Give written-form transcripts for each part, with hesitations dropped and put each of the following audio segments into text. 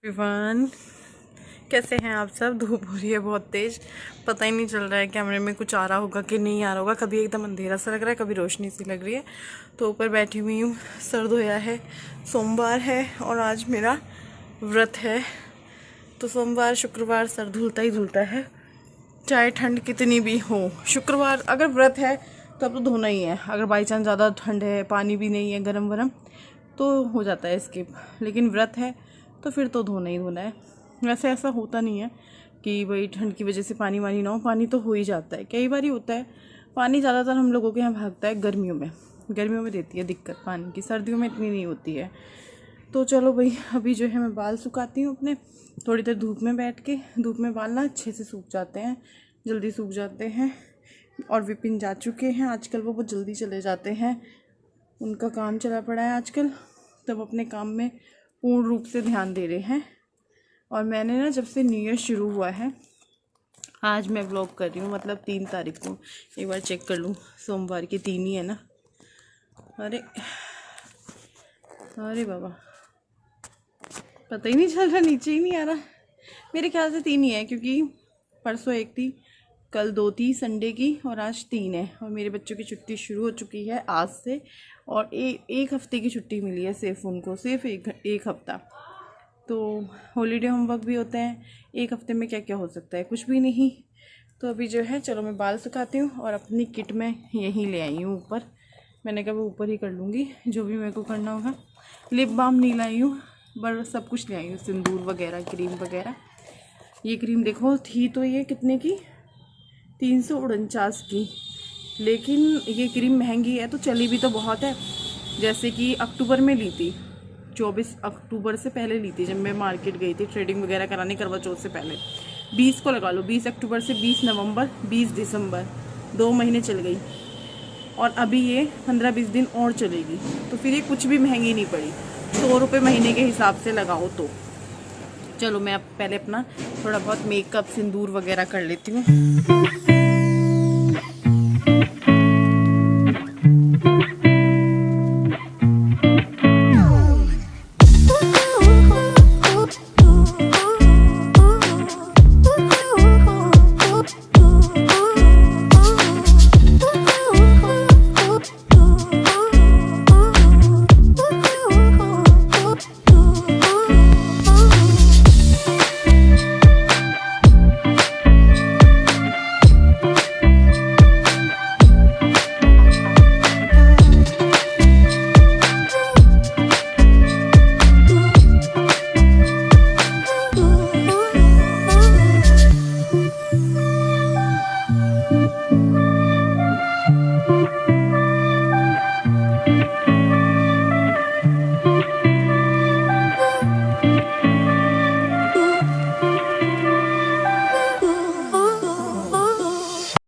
Everyone, कैसे हैं आप सब। धूप हो रही है बहुत तेज़, पता ही नहीं चल रहा है कैमरे में कुछ आ रहा होगा कि नहीं आ रहा होगा। कभी एकदम अंधेरा सा लग रहा है, कभी रोशनी सी लग रही है। तो ऊपर बैठी हुई हूँ, सर धोया है। सोमवार है और आज मेरा व्रत है। तो सोमवार शुक्रवार सर धुलता ही धुलता है, चाहे ठंड कितनी भी हो। शुक्रवार अगर व्रत है तब तो धोना ही है। अगर बाई चांस ज़्यादा ठंड है, पानी भी नहीं है गरम वरम, तो हो जाता है स्किप। लेकिन व्रत है तो फिर तो धोना ही धोना है। वैसे ऐसा होता नहीं है कि भाई ठंड की वजह से पानी वानी ना हो, पानी तो हो ही जाता है। कई बार ही होता है पानी ज़्यादातर हम लोगों के यहाँ भागता है गर्मियों में देती है दिक्कत पानी की। सर्दियों में इतनी नहीं होती है। तो चलो भाई, अभी जो है मैं बाल सुखाती हूँ अपने। थोड़ी देर धूप में बैठ के, धूप में बाल ना अच्छे से सूख जाते हैं, जल्दी सूख जाते हैं। और विपिन जा चुके हैं आजकल, वो बहुत जल्दी चले जाते हैं, उनका काम चला पड़ा है आजकल। तब अपने काम में पूर्ण रूप से ध्यान दे रहे हैं। और मैंने ना जब से न्यू ईयर शुरू हुआ है, आज मैं व्लॉग कर रही हूँ, मतलब 3 तारीख को। एक बार चेक कर लूँ, सोमवार की 3 ही है ना। अरे अरे बाबा, पता ही नहीं चल रहा, नीचे ही नहीं आ रहा। मेरे ख्याल से 3 ही है, क्योंकि परसों 1 थी, कल 2 थी संडे की, और आज 3 है। और मेरे बच्चों की छुट्टी शुरू हो चुकी है आज से। और एक हफ्ते की छुट्टी मिली है सिर्फ उनको, सिर्फ एक हफ्ता। तो हॉलीडे होमवर्क भी होते हैं। एक हफ्ते में क्या क्या हो सकता है, कुछ भी नहीं। तो अभी जो है, चलो मैं बाल सुखाती हूँ। और अपनी किट मैं यहीं ले आई हूँ ऊपर। मैंने कहा वो ऊपर ही कर लूँगी जो भी मेरे को करना होगा। लिप बाम नहीं लाई हूँ, पर सब कुछ ले आई हूँ, सिंदूर वगैरह, क्रीम वगैरह। ये क्रीम देखो, थी तो ये कितने की, 349 की। लेकिन ये क्रीम महंगी है तो चली भी तो बहुत है। जैसे कि अक्टूबर में ली थी, 24 अक्टूबर से पहले ली थी, जब मैं मार्केट गई थी ट्रेडिंग वगैरह कराने, करवा चौथ से पहले। 20 को लगा लो, 20 अक्टूबर से 20 नवंबर 20 दिसंबर, 2 महीने चल गई। और अभी ये 15-20 दिन और चलेगी। तो फिर ये कुछ भी महंगी नहीं पड़ी, 100 रुपये महीने के हिसाब से लगाओ तो। चलो मैं अब पहले अपना थोड़ा बहुत मेकअप, सिंदूर वगैरह कर लेती हूँ।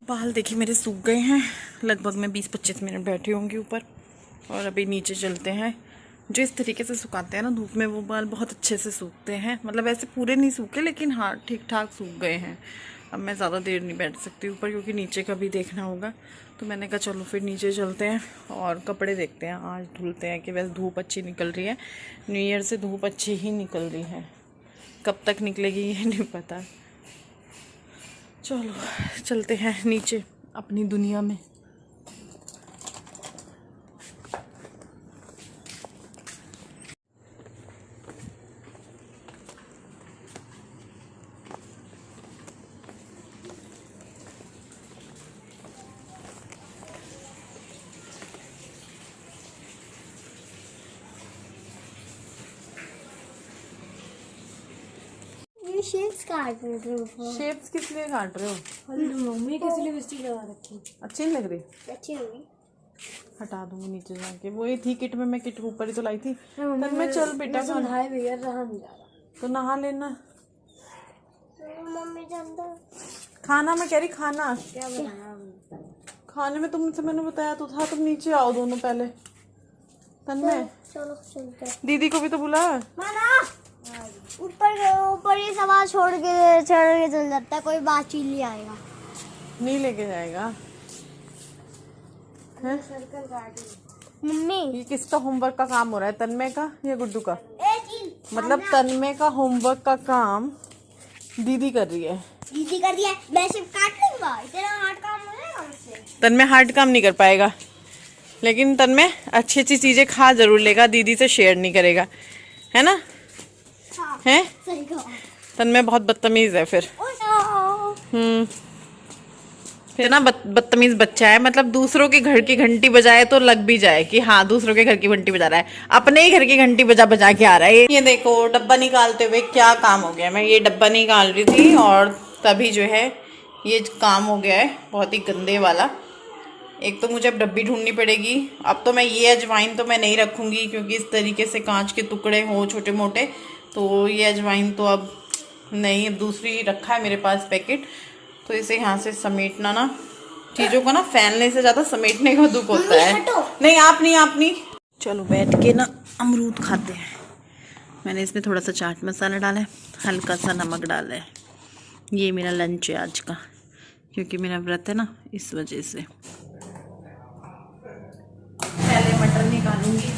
बाल देखिए मेरे सूख गए हैं। लगभग मैं 20-25 मिनट बैठी होंगी ऊपर। और अभी नीचे चलते हैं। जो इस तरीके से सुखाते हैं ना धूप में, वो बाल बहुत अच्छे से सूखते हैं। मतलब ऐसे पूरे नहीं सूखे, लेकिन हाँ ठीक ठाक सूख गए हैं। अब मैं ज़्यादा देर नहीं बैठ सकती ऊपर, क्योंकि नीचे का भी देखना होगा। तो मैंने कहा चलो फिर नीचे चलते हैं और कपड़े देखते हैं, आज धुलते हैं। कि वैसे धूप अच्छी निकल रही है, न्यू ईयर से धूप अच्छी ही निकल रही है। कब तक निकलेगी ये नहीं पता। चलो चलते हैं नीचे अपनी दुनिया में। शेप्स काट रहे हो। शेप्स किस लिए काट रहे हो? मम्मी किस लिए लिपस्टिक लगा रखी? अच्छी नहीं लग रही? अच्छी होगी, हटा दूंगी नीचे जाके। वो ही थी किट में, मैं किट ऊपर ही तो लाई थी। तब मैं चल बेटा समझाए भैया, रहा नहीं जा रहा तो नहा लेना। मम्मी जानता खाना मैं कह रही, खाना क्या बनाना? खाने में तुमसे मैंने बताया तो था, तुम नीचे आओ दोनों पहले। तन्मय चलो चलते हैं। दीदी को भी तो बुला। ऊपर ये सवाल छोड़ के चल जाता है, कोई बात ही नहीं आएगा। नहीं लेके जाएगा है? सर्कल काट मम्मी। ये किसका होमवर्क का काम हो रहा है, तन्मय का या गुड्डू का? मतलब तन्मय का होमवर्क का काम दीदी कर रही है। दीदी कर दिया, मैं सिर्फ काट लूंगा, इतना हार्ड काम हो जाएगा मुझसे। तन्मय हार्ड काम नहीं कर पाएगा, लेकिन तन्मय अच्छी अच्छी चीजें खा जरूर लेगा, दीदी से शेयर नहीं करेगा, है ना? हाँ, है सही कहा। तन्मय बहुत बदतमीज है फिर। फिर ना बदतमीज बच्चा है, मतलब दूसरों के घर की घंटी बजाए तो लग भी जाए कि हाँ दूसरों के घर की घंटी बजा रहा है, अपने ही घर की घंटी बजा बजा के आ रहा है। ये देखो डब्बा निकालते हुए क्या काम हो गया। मैं ये डब्बा निकाल रही थी और तभी जो है ये काम हो गया है बहुत ही गंदे वाला। एक तो मुझे अब डब्बी ढूंढनी पड़ेगी। अब तो मैं ये अजवाइन तो मैं नहीं रखूँगी, क्योंकि इस तरीके से कांच के टुकड़े हो छोटे मोटे, तो ये अजवाइन तो अब नहीं, दूसरी रखा है मेरे पास पैकेट। तो इसे यहाँ से समेटना ना, चीज़ों को ना फैलने से ज़्यादा समेटने का दुख होता है। नहीं आप नहीं। चलो बैठ के ना अमरूद खाते हैं। मैंने इसमें थोड़ा सा चाट मसाला डाला है, हल्का सा नमक डाला है। ये मेरा लंच है आज का, क्योंकि मेरा व्रत है ना, इस वजह से। पहले मटर निकालूंगी,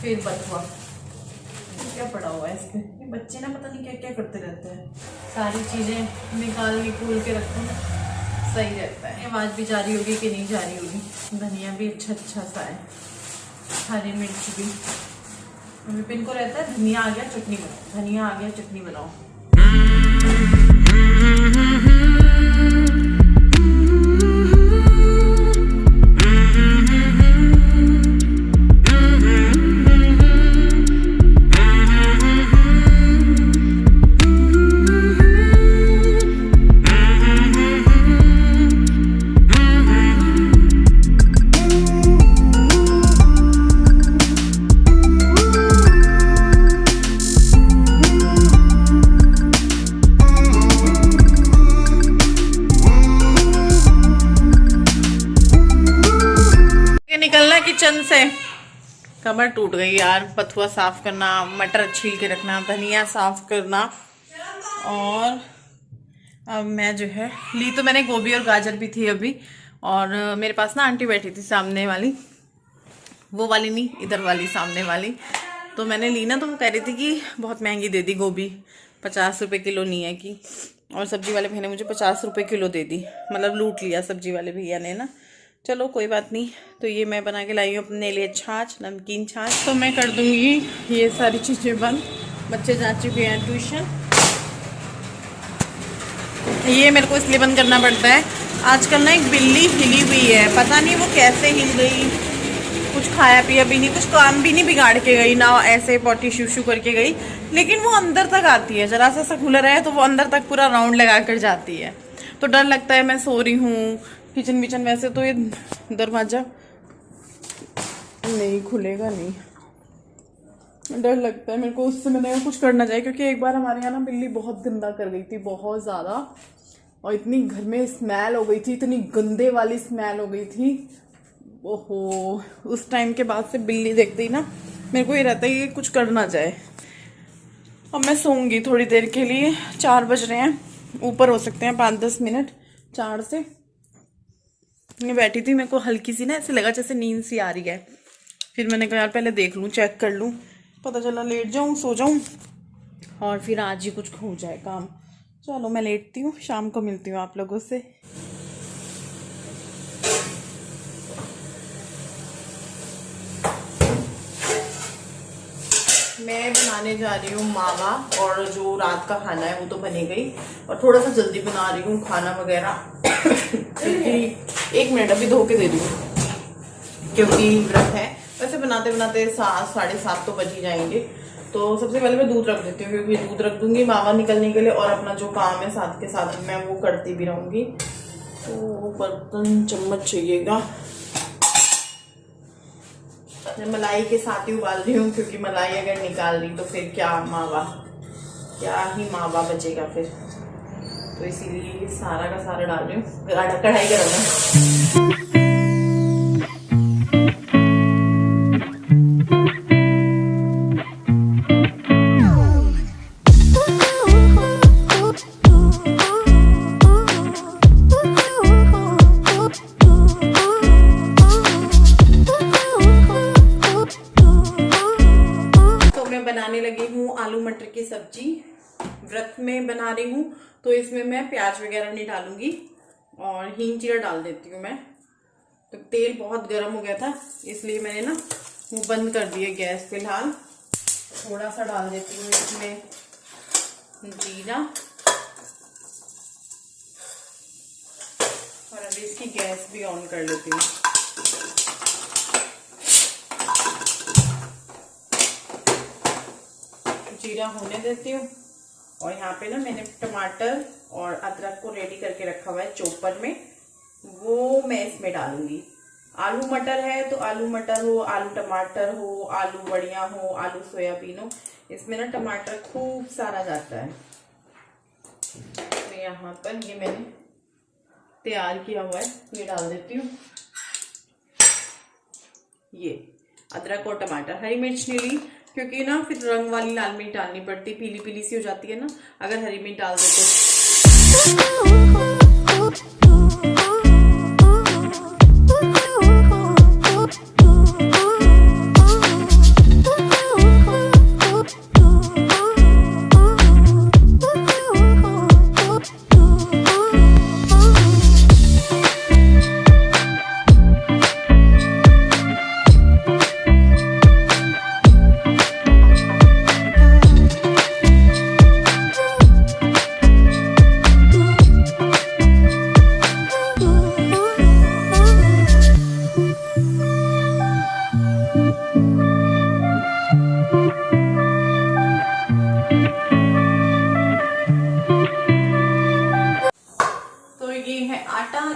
फिर बथुआ। क्या पड़ा हुआ है इसमें, ये बच्चे ना पता नहीं क्या क्या करते रहते हैं। सारी चीज़ें निकाल के खोल के रखो ना, सही रहता है। आवाज़ भी जा रही होगी कि नहीं जा रही होगी। धनिया भी अच्छा सा है, हरी मिर्च भी। विपिन को रहता है धनिया आ गया चटनी बनाओ, धनिया आ गया चटनी बनाओ। निकलना किचन से, कमर टूट गई यार। बथुआ साफ करना, मटर छील के रखना, धनिया साफ करना, और अब मैं जो है ली तो मैंने गोभी और गाजर भी थी अभी। और मेरे पास ना आंटी बैठी थी सामने वाली, वो वाली नहीं इधर वाली सामने वाली। तो मैंने ली ना, तो वो कह रही थी कि बहुत महंगी दे दी गोभी, 50 रुपये किलो नहीं है कि। और सब्जी वाले भैया ने मुझे 50 रुपये किलो दे दी, मतलब लूट लिया सब्जी वाले भैया ने ना। चलो कोई बात नहीं। तो ये मैं बना के लाई हूँ अपने लिए छाछ, नमकीन छाछ। तो मैं कर दूँगी ये सारी चीज़ें बंद। बच्चे जा चुके हैं ट्यूशन। ये मेरे को इसलिए बंद करना पड़ता है, आजकल ना एक बिल्ली हिली हुई है, पता नहीं वो कैसे हिल गई। कुछ खाया पिया भी नहीं, कुछ काम भी नहीं बिगाड़ के गई ना, ऐसे पॉटी शू करके गई, लेकिन वो अंदर तक आती है। जरा सा खुला रहा है तो वो अंदर तक पूरा राउंड लगा कर जाती है। तो डर लगता है, मैं सो रही हूँ किचन विचन, वैसे तो ये दरवाजा नहीं खुलेगा, नहीं, डर लगता है मेरे को उससे। मैंने कुछ करना चाहिए, क्योंकि एक बार हमारे यहाँ ना बिल्ली बहुत गंदा कर गई थी, बहुत ज़्यादा। और इतनी घर में स्मेल हो गई थी, इतनी गंदे वाली स्मेल हो गई थी, ओहो। उस टाइम के बाद से बिल्ली देखते ही ना मेरे को ये रहता है कि कुछ करना जाए। अब मैं सोऊंगी थोड़ी देर के लिए, 4 बज रहे हैं, ऊपर हो सकते हैं 5-10 मिनट 4 से। मैं बैठी थी, मेरे को हल्की सी ना ऐसे लगा जैसे नींद सी आ रही है। फिर मैंने कहा यार पहले देख लूँ, चेक कर लूँ, पता चला लेट जाऊँ, सो जाऊँ, और फिर आज ही कुछ हो जाए काम। चलो मैं लेटती हूँ, शाम को मिलती हूँ आप लोगों से। मैं बनाने जा रही हूँ मावा, और जो रात का खाना है वो तो बने गई, और थोड़ा सा जल्दी बना रही हूँ खाना वगैरह। 1 मिनट अभी धो के दे दूँ, क्योंकि व्रत है। वैसे बनाते बनाते 7, 7:30 तो बज ही जाएंगे। तो सबसे पहले मैं दूध रख देती हूँ, क्योंकि दूध रख दूंगी मावा निकलने के लिए, और अपना जो काम है साथ के साथ मैं वो करती भी रहूँगी। तो बर्तन चम्मच चाहिएगा। मैं मलाई के साथ ही उबाल रही हूँ, क्योंकि मलाई अगर निकाल रही तो फिर क्या ही मावा बचेगा फिर। तो इसीलिए सारा का सारा डाल रही हूँ। कढ़ाई गरम है। बनाने लगी सब्जी व्रत में बना रही हूँ, तो इसमें मैं प्याज वगैरह नहीं डालूंगी और हींग जीरा डाल देती हूँ मैं। तो तेल बहुत गर्म हो गया था, इसलिए मैंने ना वो बंद कर दिया गैस। फिलहाल थोड़ा सा डाल देती हूँ इसमें जीरा, और अभी इसकी गैस भी ऑन कर लेती हूँ। जीरा होने देती हूँ, और यहाँ पे ना मैंने टमाटर और अदरक को रेडी करके रखा हुआ है चॉपर में, वो मैं इसमें डालूंगी। आलू मटर है तो आलू मटर हो, आलू टमाटर हो, आलू बड़िया हो, आलू सोयाबीन हो, इसमें ना टमाटर खूब सारा जाता है। तो यहाँ पर ये मैंने तैयार किया हुआ है, ये डाल देती हूँ। ये अदरक और टमाटर, हरी मिर्च नहीं ली क्योंकि ना फिर रंग वाली लाल मिर्च डालनी पड़ती, पीली पीली सी हो जाती है ना अगर हरी मिर्च डाल दे तो।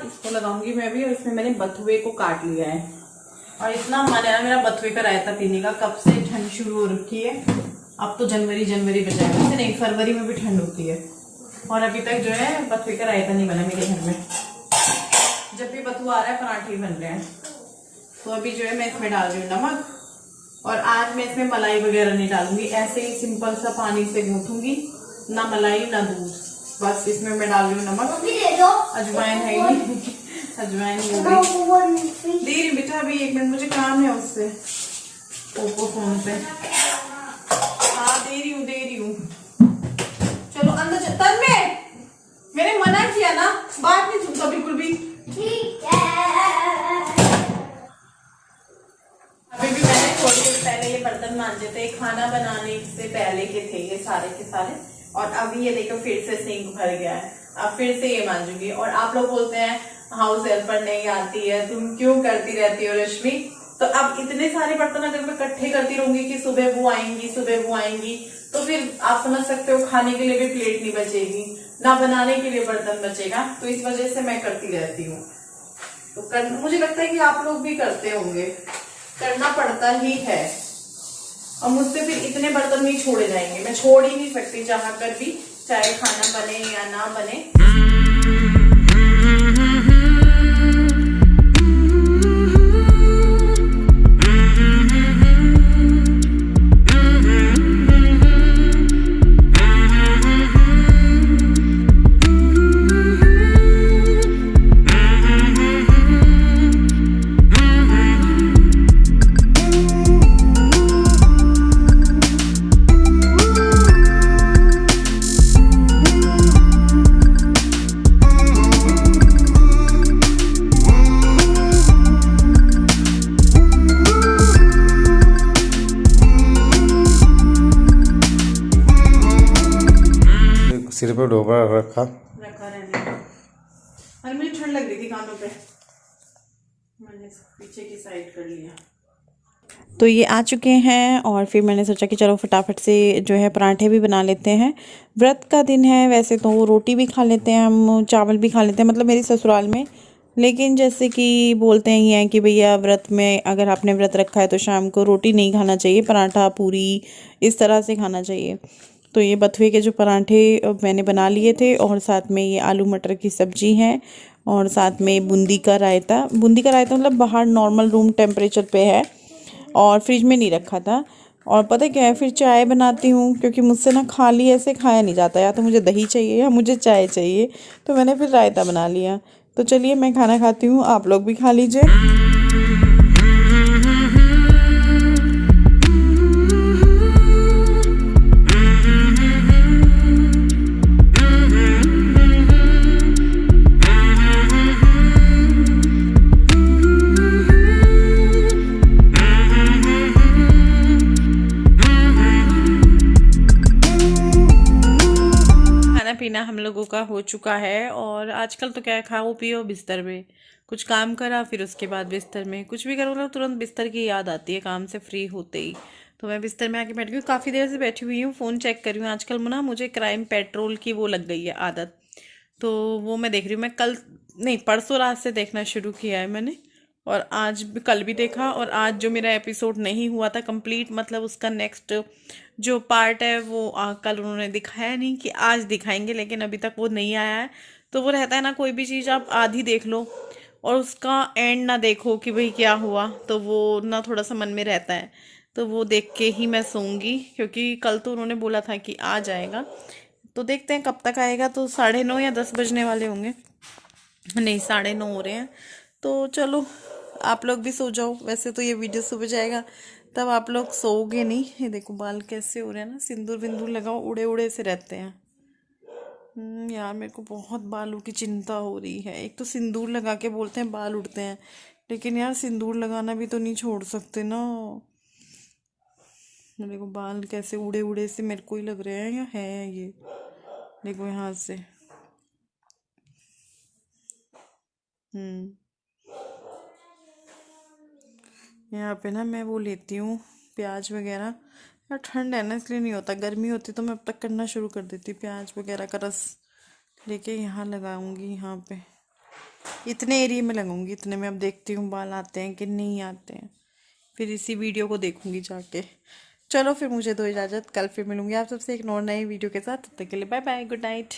इसको लगाऊंगी मैं भी, और इसमें मैंने बथुए को काट लिया है। और इतना मन है ना मेरा बथुए का रायता पीने का, कब से ठंड शुरू हो रखी है। अब तो जनवरी बजाएगा, वैसे नहीं फरवरी में भी ठंड होती है, और अभी तक जो है बथुए का रायता नहीं बना मेरे घर में। जब भी बथुआ आ रहा है पराठे बन रहे हैं। तो अभी जो है मैं इसमें डाल रही हूँ नमक, और आज मैं इसमें मलाई वगैरह नहीं डालूंगी, ऐसे ही सिंपल सा पानी से गूंथूंगी, ना मलाई ना दूध, बस इसमें मैं डाल रही हूँ नमक। अजवाइन है ही नहीं, अजवाइन दे रही बेटा, अभी 1 मिनट मुझे काम है उससे, ओप्पो फोन पे। हाँ दे रही हूँ। चलो अंदर चल, में मैंने मना किया ना, बात नहीं सुनता बिल्कुल भी। ठीक है। अभी भी मैंने थोड़ी देर पहले ये बर्तन मांजे थे, खाना बनाने से पहले के थे ये सारे के सारे, और अभी ये देखो फिर से सिंक भर गया है, अब फिर से ये मांजूंगी। और आप लोग बोलते हैं हाउस हेल्पर नहीं आती है, तुम क्यों करती रहती हो रश्मि। तो अब इतने सारे बर्तन अगर मैं इकट्ठे करती रहूंगी कि सुबह वो आएंगी, तो फिर आप समझ सकते हो खाने के लिए भी प्लेट नहीं बचेगी, ना बनाने के लिए बर्तन बचेगा। तो इस वजह से मैं करती रहती हूँ। तो मुझे लगता है कि आप लोग भी करते होंगे, करना पड़ता ही है। और मुझसे फिर इतने बर्तन नहीं छोड़े जाएंगे, मैं छोड़ ही नहीं सकती चाह कर भी, चाहे खाना बने या ना बने। सिर पे ढोबा रखा रहने। अरे मुझे ठंड लग रही थी कानों पे, मैंने पीछे की साइड कर लिया। तो ये आ चुके हैं, और फिर मैंने सोचा कि चलो फटाफट से जो है पराठे भी बना लेते हैं। व्रत का दिन है, वैसे तो रोटी भी खा लेते हैं हम, चावल भी खा लेते हैं, मतलब मेरी ससुराल में। लेकिन जैसे कि बोलते ही हैं कि भैया व्रत में अगर आपने व्रत रखा है तो शाम को रोटी नहीं खाना चाहिए, पराठा पूरी इस तरह से खाना चाहिए। तो ये बथुए के जो पराठे मैंने बना लिए थे, और साथ में ये आलू मटर की सब्ज़ी है, और साथ में बूंदी का रायता मतलब बाहर नॉर्मल रूम टेम्परेचर पे है, और फ्रिज में नहीं रखा था। और पता क्या है, फिर चाय बनाती हूँ, क्योंकि मुझसे ना खाली ऐसे खाया नहीं जाता, या तो मुझे दही चाहिए या मुझे चाय चाहिए, तो मैंने फिर रायता बना लिया। तो चलिए मैं खाना खाती हूँ, आप लोग भी खा लीजिए। पीना हम लोगों का हो चुका है और आजकल तो क्या है, खाओ पियो बिस्तर में, कुछ काम करा फिर उसके बाद बिस्तर में, कुछ भी करो मतलब तुरंत बिस्तर की याद आती है काम से फ्री होते ही। तो मैं बिस्तर में आके बैठ गई हूँ, काफ़ी देर से बैठी हुई हूँ, फ़ोन चेक कर रही हूँ। आजकल ना मुझे क्राइम पेट्रोल की वो लग गई है आदत, तो वो मैं देख रही हूँ। मैं कल नहीं परसों रात से देखना शुरू किया है मैंने, और आज भी कल भी देखा, और आज जो मेरा एपिसोड नहीं हुआ था कंप्लीट, मतलब उसका नेक्स्ट जो पार्ट है वो कल उन्होंने दिखाया नहीं कि आज दिखाएंगे, लेकिन अभी तक वो नहीं आया है। तो वो रहता है ना, कोई भी चीज़ आप आधी देख लो और उसका एंड ना देखो कि भाई क्या हुआ, तो वो ना थोड़ा सा मन में रहता है। तो वो देख के ही मैं सोऊंगी, क्योंकि कल तो उन्होंने बोला था कि आ जाएगा, तो देखते हैं कब तक आएगा। तो 9:30 या 10 बजने वाले होंगे, नहीं 9:30 हो रहे हैं। तो चलो आप लोग भी सो जाओ, वैसे तो ये वीडियो सुबह जाएगा तब आप लोग सोओगे नहीं। ये देखो बाल कैसे हो रहे हैं ना, सिंदूर विंदूर लगाओ, उड़े उड़े से रहते हैं। यार मेरे को बहुत बालों की चिंता हो रही है। एक तो सिंदूर लगा के बोलते हैं बाल उड़ते हैं, लेकिन यार सिंदूर लगाना भी तो नहीं छोड़ सकते ना। देखो बाल कैसे उड़े उड़े से मेरे को ही लग रहे हैं, या है ये, देखो यहाँ से। हम्म यहाँ पे ना मैं वो लेती हूँ प्याज वगैरह, यार ठंड है ना इसलिए नहीं होता, गर्मी होती तो मैं अब तक करना शुरू कर देती। प्याज वगैरह का रस लेके यहाँ लगाऊंगी, यहाँ पे इतने एरिया में लगाऊंगी, इतने में अब देखती हूँ बाल आते हैं कि नहीं आते हैं, फिर इसी वीडियो को देखूंगी जाके। चलो फिर मुझे दो इजाज़त, कल फिर मिलूंगी आप सबसे एक और नए वीडियो के साथ। तब तक के लिए बाय बाय, गुड नाइट।